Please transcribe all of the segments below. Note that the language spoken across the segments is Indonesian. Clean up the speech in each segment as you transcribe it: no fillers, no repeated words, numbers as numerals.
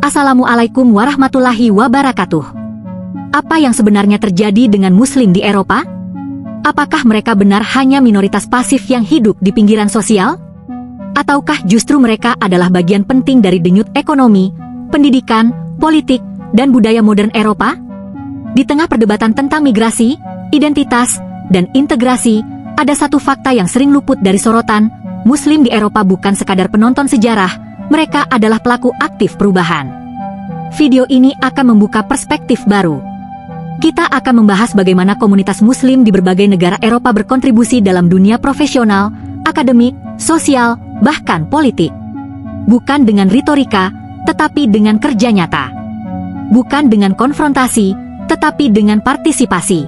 Assalamualaikum warahmatullahi wabarakatuh. Apa yang sebenarnya terjadi dengan Muslim di Eropa? Apakah mereka benar hanya minoritas pasif yang hidup di pinggiran sosial? Ataukah justru mereka adalah bagian penting dari denyut ekonomi, pendidikan, politik, dan budaya modern Eropa? Di tengah perdebatan tentang migrasi, identitas, dan integrasi, ada satu fakta yang sering luput dari sorotan: Muslim di Eropa bukan sekadar penonton sejarah, mereka adalah pelaku aktif perubahan. Video ini akan membuka perspektif baru. Kita akan membahas bagaimana komunitas Muslim di berbagai negara Eropa berkontribusi dalam dunia profesional, akademik, sosial, bahkan politik. Bukan dengan retorika, tetapi dengan kerja nyata. Bukan dengan konfrontasi, tetapi dengan partisipasi.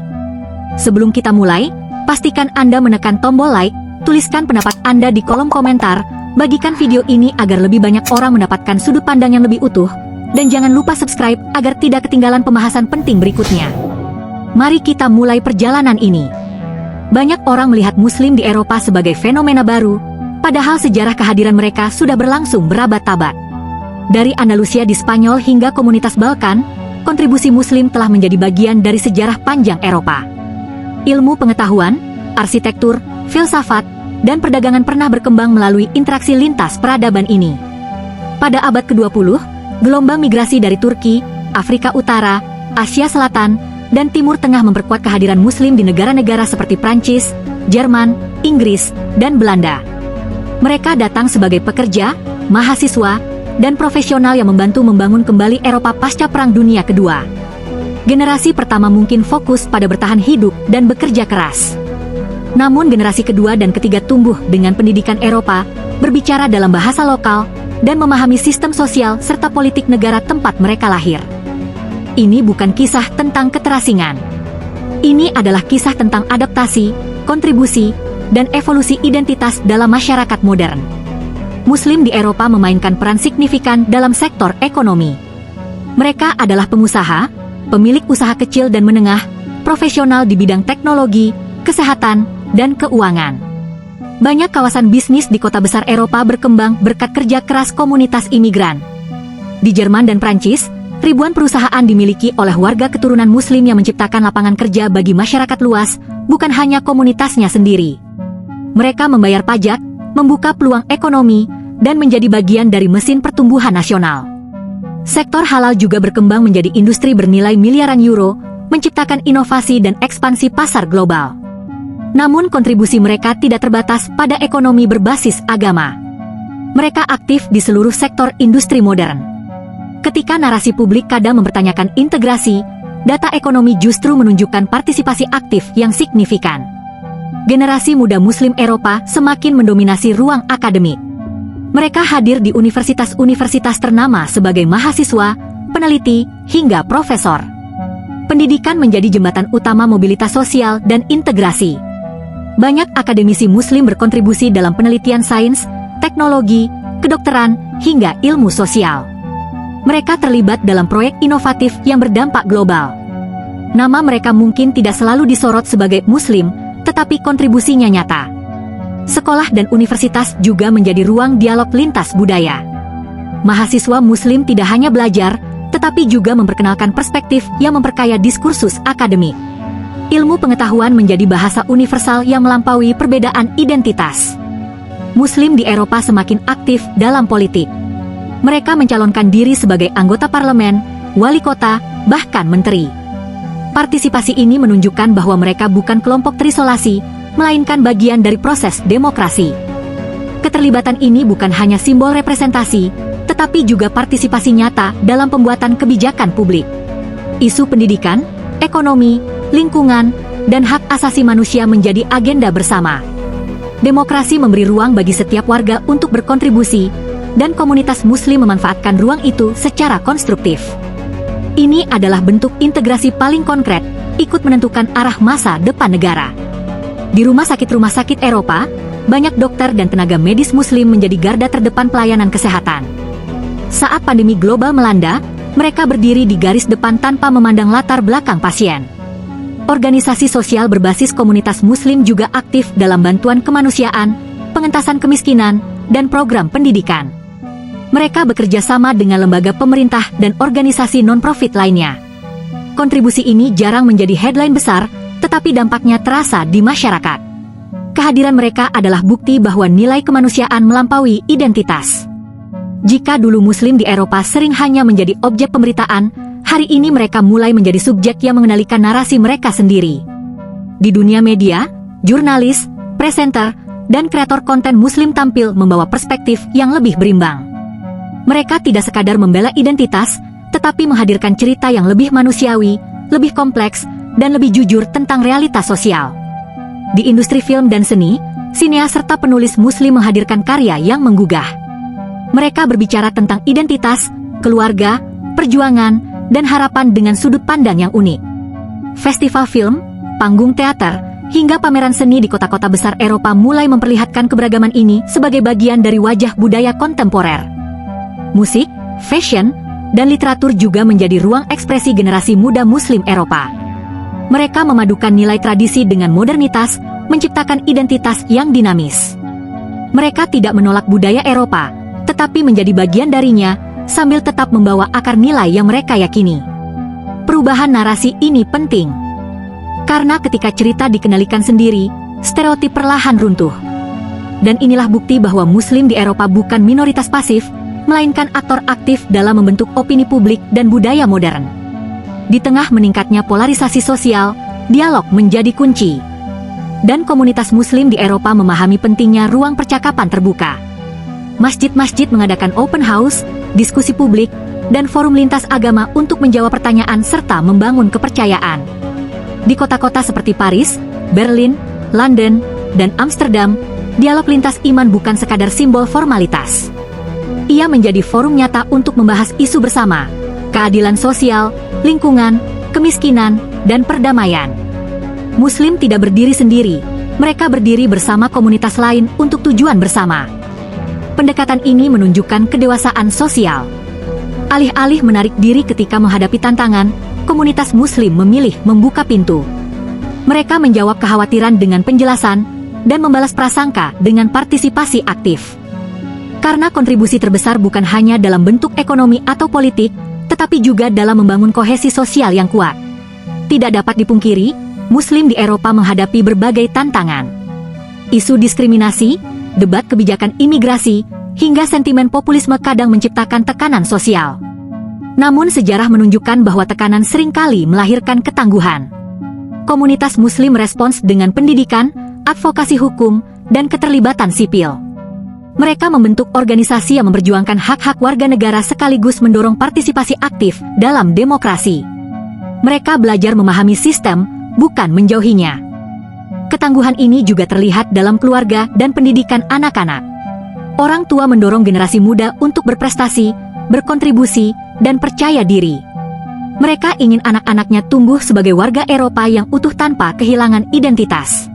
Sebelum kita mulai, pastikan Anda menekan tombol like, tuliskan pendapat Anda di kolom komentar, bagikan video ini agar lebih banyak orang mendapatkan sudut pandang yang lebih utuh, dan jangan lupa subscribe agar tidak ketinggalan pembahasan penting berikutnya. Mari kita mulai perjalanan ini. Banyak orang melihat Muslim di Eropa sebagai fenomena baru, padahal sejarah kehadiran mereka sudah berlangsung berabad-abad. Dari Andalusia di Spanyol hingga komunitas Balkan, kontribusi Muslim telah menjadi bagian dari sejarah panjang Eropa. Ilmu pengetahuan, arsitektur, filsafat, dan perdagangan pernah berkembang melalui interaksi lintas peradaban ini. Pada abad ke-20, gelombang migrasi dari Turki, Afrika Utara, Asia Selatan, dan Timur Tengah memperkuat kehadiran Muslim di negara-negara seperti Prancis, Jerman, Inggris, dan Belanda. Mereka datang sebagai pekerja, mahasiswa, dan profesional yang membantu membangun kembali Eropa pasca Perang Dunia Kedua. Generasi pertama mungkin fokus pada bertahan hidup dan bekerja keras. Namun generasi kedua dan ketiga tumbuh dengan pendidikan Eropa, berbicara dalam bahasa lokal, dan memahami sistem sosial serta politik negara tempat mereka lahir. Ini bukan kisah tentang keterasingan. Ini adalah kisah tentang adaptasi, kontribusi, dan evolusi identitas dalam masyarakat modern. Muslim di Eropa memainkan peran signifikan dalam sektor ekonomi. Mereka adalah pengusaha, pemilik usaha kecil dan menengah, profesional di bidang teknologi, kesehatan, dan keuangan. Banyak kawasan bisnis di kota besar Eropa berkembang berkat kerja keras komunitas imigran. Di Jerman dan Prancis, ribuan perusahaan dimiliki oleh warga keturunan Muslim yang menciptakan lapangan kerja bagi masyarakat luas, bukan hanya komunitasnya sendiri. Mereka membayar pajak, membuka peluang ekonomi, dan menjadi bagian dari mesin pertumbuhan nasional. Sektor halal juga berkembang menjadi industri bernilai miliaran euro, menciptakan inovasi dan ekspansi pasar global. Namun kontribusi mereka tidak terbatas pada ekonomi berbasis agama. Mereka aktif di seluruh sektor industri modern. Ketika narasi publik kadang mempertanyakan integrasi, data ekonomi justru menunjukkan partisipasi aktif yang signifikan. Generasi muda Muslim Eropa semakin mendominasi ruang akademik. Mereka hadir di universitas-universitas ternama sebagai mahasiswa, peneliti, hingga profesor. Pendidikan menjadi jembatan utama mobilitas sosial dan integrasi. Banyak akademisi Muslim berkontribusi dalam penelitian sains, teknologi, kedokteran, hingga ilmu sosial. Mereka terlibat dalam proyek inovatif yang berdampak global. Nama mereka mungkin tidak selalu disorot sebagai Muslim, tetapi kontribusinya nyata. Sekolah dan universitas juga menjadi ruang dialog lintas budaya. Mahasiswa Muslim tidak hanya belajar, tetapi juga memperkenalkan perspektif yang memperkaya diskursus akademik. Ilmu pengetahuan menjadi bahasa universal yang melampaui perbedaan identitas. Muslim di Eropa semakin aktif dalam politik. Mereka mencalonkan diri sebagai anggota parlemen, wali kota, bahkan menteri. Partisipasi ini menunjukkan bahwa mereka bukan kelompok terisolasi, melainkan bagian dari proses demokrasi. Keterlibatan ini bukan hanya simbol representasi, tetapi juga partisipasi nyata dalam pembuatan kebijakan publik. Isu pendidikan, ekonomi, lingkungan, dan hak asasi manusia menjadi agenda bersama. Demokrasi memberi ruang bagi setiap warga untuk berkontribusi, dan komunitas Muslim memanfaatkan ruang itu secara konstruktif. Ini adalah bentuk integrasi paling konkret, ikut menentukan arah masa depan negara. Di rumah sakit Eropa, banyak dokter dan tenaga medis Muslim menjadi garda terdepan pelayanan kesehatan. Saat pandemi global melanda, mereka berdiri di garis depan tanpa memandang latar belakang pasien. Organisasi sosial berbasis komunitas Muslim juga aktif dalam bantuan kemanusiaan, pengentasan kemiskinan, dan program pendidikan. Mereka bekerja sama dengan lembaga pemerintah dan organisasi non-profit lainnya. Kontribusi ini jarang menjadi headline besar, tetapi dampaknya terasa di masyarakat. Kehadiran mereka adalah bukti bahwa nilai kemanusiaan melampaui identitas. Jika dulu Muslim di Eropa sering hanya menjadi objek pemberitaan, hari ini mereka mulai menjadi subjek yang mengendalikan narasi mereka sendiri. Di dunia media, jurnalis, presenter, dan kreator konten Muslim tampil membawa perspektif yang lebih berimbang. Mereka tidak sekadar membela identitas, tetapi menghadirkan cerita yang lebih manusiawi, lebih kompleks, dan lebih jujur tentang realitas sosial. Di industri film dan seni, sineas serta penulis Muslim menghadirkan karya yang menggugah. Mereka berbicara tentang identitas, keluarga, perjuangan, dan harapan dengan sudut pandang yang unik. Festival film, panggung teater, hingga pameran seni di kota-kota besar Eropa mulai memperlihatkan keberagaman ini sebagai bagian dari wajah budaya kontemporer. Musik, fashion, dan literatur juga menjadi ruang ekspresi generasi muda Muslim Eropa. Mereka memadukan nilai tradisi dengan modernitas, menciptakan identitas yang dinamis. Mereka tidak menolak budaya Eropa, tetapi menjadi bagian darinya, sambil tetap membawa akar nilai yang mereka yakini. Perubahan narasi ini penting, karena ketika cerita dikendalikan sendiri, stereotip perlahan runtuh. Dan inilah bukti bahwa Muslim di Eropa bukan minoritas pasif, melainkan aktor aktif dalam membentuk opini publik dan budaya modern. Di tengah meningkatnya polarisasi sosial, dialog menjadi kunci. Dan komunitas Muslim di Eropa memahami pentingnya ruang percakapan terbuka. Masjid-masjid mengadakan open house, diskusi publik, dan forum lintas agama untuk menjawab pertanyaan serta membangun kepercayaan. Di kota-kota seperti Paris, Berlin, London, dan Amsterdam, dialog lintas iman bukan sekadar simbol formalitas. Ia menjadi forum nyata untuk membahas isu bersama, keadilan sosial, lingkungan, kemiskinan, dan perdamaian. Muslim tidak berdiri sendiri, mereka berdiri bersama komunitas lain untuk tujuan bersama. Pendekatan ini menunjukkan kedewasaan sosial. Alih-alih menarik diri ketika menghadapi tantangan, komunitas Muslim memilih membuka pintu. Mereka menjawab kekhawatiran dengan penjelasan dan membalas prasangka dengan partisipasi aktif. Karena kontribusi terbesar bukan hanya dalam bentuk ekonomi atau politik, tetapi juga dalam membangun kohesi sosial yang kuat. Tidak dapat dipungkiri, Muslim di Eropa menghadapi berbagai tantangan. Isu diskriminasi, debat kebijakan imigrasi, hingga sentimen populisme kadang menciptakan tekanan sosial. Namun sejarah menunjukkan bahwa tekanan seringkali melahirkan ketangguhan. Komunitas Muslim merespons dengan pendidikan, advokasi hukum, dan keterlibatan sipil. Mereka membentuk organisasi yang memperjuangkan hak-hak warga negara sekaligus mendorong partisipasi aktif dalam demokrasi. Mereka belajar memahami sistem, bukan menjauhinya. Ketangguhan ini juga terlihat dalam keluarga dan pendidikan anak-anak. Orang tua mendorong generasi muda untuk berprestasi, berkontribusi, dan percaya diri. Mereka ingin anak-anaknya tumbuh sebagai warga Eropa yang utuh tanpa kehilangan identitas.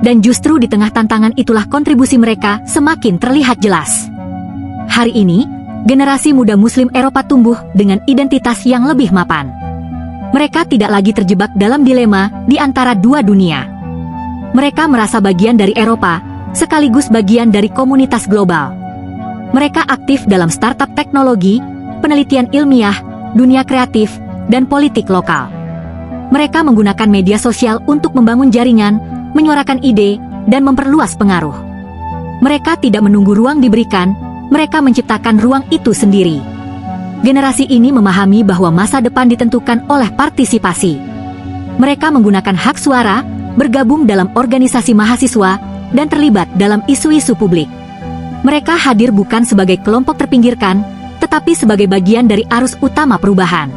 Dan justru di tengah tantangan itulah kontribusi mereka semakin terlihat jelas. Hari ini, generasi muda Muslim Eropa tumbuh dengan identitas yang lebih mapan. Mereka tidak lagi terjebak dalam dilema di antara dua dunia. Mereka merasa bagian dari Eropa, sekaligus bagian dari komunitas global. Mereka aktif dalam startup teknologi, penelitian ilmiah, dunia kreatif, dan politik lokal. Mereka menggunakan media sosial untuk membangun jaringan, menyuarakan ide, dan memperluas pengaruh. Mereka tidak menunggu ruang diberikan, mereka menciptakan ruang itu sendiri. Generasi ini memahami bahwa masa depan ditentukan oleh partisipasi. Mereka menggunakan hak suara, bergabung dalam organisasi mahasiswa, dan terlibat dalam isu-isu publik. Mereka hadir bukan sebagai kelompok terpinggirkan, tetapi sebagai bagian dari arus utama perubahan.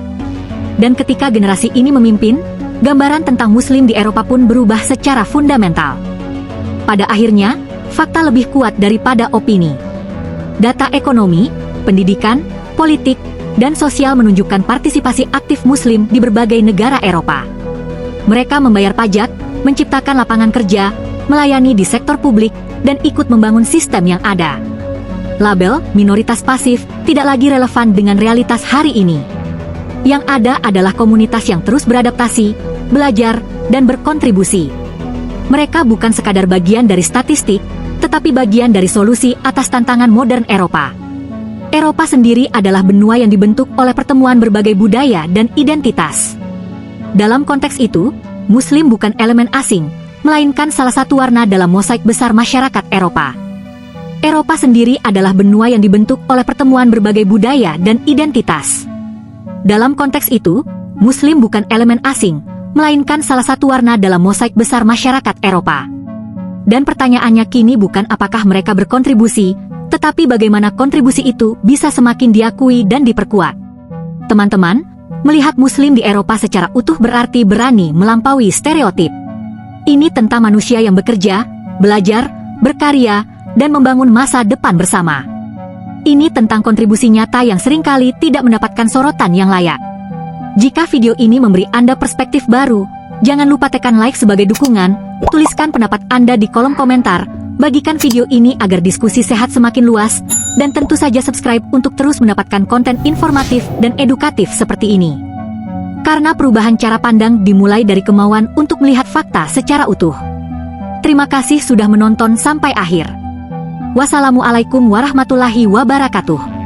Dan ketika generasi ini memimpin, gambaran tentang Muslim di Eropa pun berubah secara fundamental. Pada akhirnya, fakta lebih kuat daripada opini. Data ekonomi, pendidikan, politik, dan sosial menunjukkan partisipasi aktif Muslim di berbagai negara Eropa. Mereka membayar pajak, menciptakan lapangan kerja, melayani di sektor publik, dan ikut membangun sistem yang ada. Label minoritas pasif tidak lagi relevan dengan realitas hari ini. Yang ada adalah komunitas yang terus beradaptasi, belajar, dan berkontribusi. Mereka bukan sekadar bagian dari statistik, tetapi bagian dari solusi atas tantangan modern Eropa. Eropa sendiri adalah benua yang dibentuk oleh pertemuan berbagai budaya dan identitas. Dalam konteks itu, Muslim bukan elemen asing, melainkan salah satu warna dalam mosaik besar masyarakat Eropa. Eropa sendiri adalah benua yang dibentuk oleh pertemuan berbagai budaya dan identitas. Dalam konteks itu, Muslim bukan elemen asing, melainkan salah satu warna dalam mosaik besar masyarakat Eropa. Dan pertanyaannya kini bukan apakah mereka berkontribusi, tetapi bagaimana kontribusi itu bisa semakin diakui dan diperkuat. Teman-teman, melihat Muslim di Eropa secara utuh berarti berani melampaui stereotip. Ini tentang manusia yang bekerja, belajar, berkarya, dan membangun masa depan bersama. Ini tentang kontribusi nyata yang seringkali tidak mendapatkan sorotan yang layak. Jika video ini memberi Anda perspektif baru, jangan lupa tekan like sebagai dukungan, tuliskan pendapat Anda di kolom komentar, bagikan video ini agar diskusi sehat semakin luas, dan tentu saja subscribe untuk terus mendapatkan konten informatif dan edukatif seperti ini. Karena perubahan cara pandang dimulai dari kemauan untuk melihat fakta secara utuh. Terima kasih sudah menonton sampai akhir. Wassalamualaikum warahmatullahi wabarakatuh.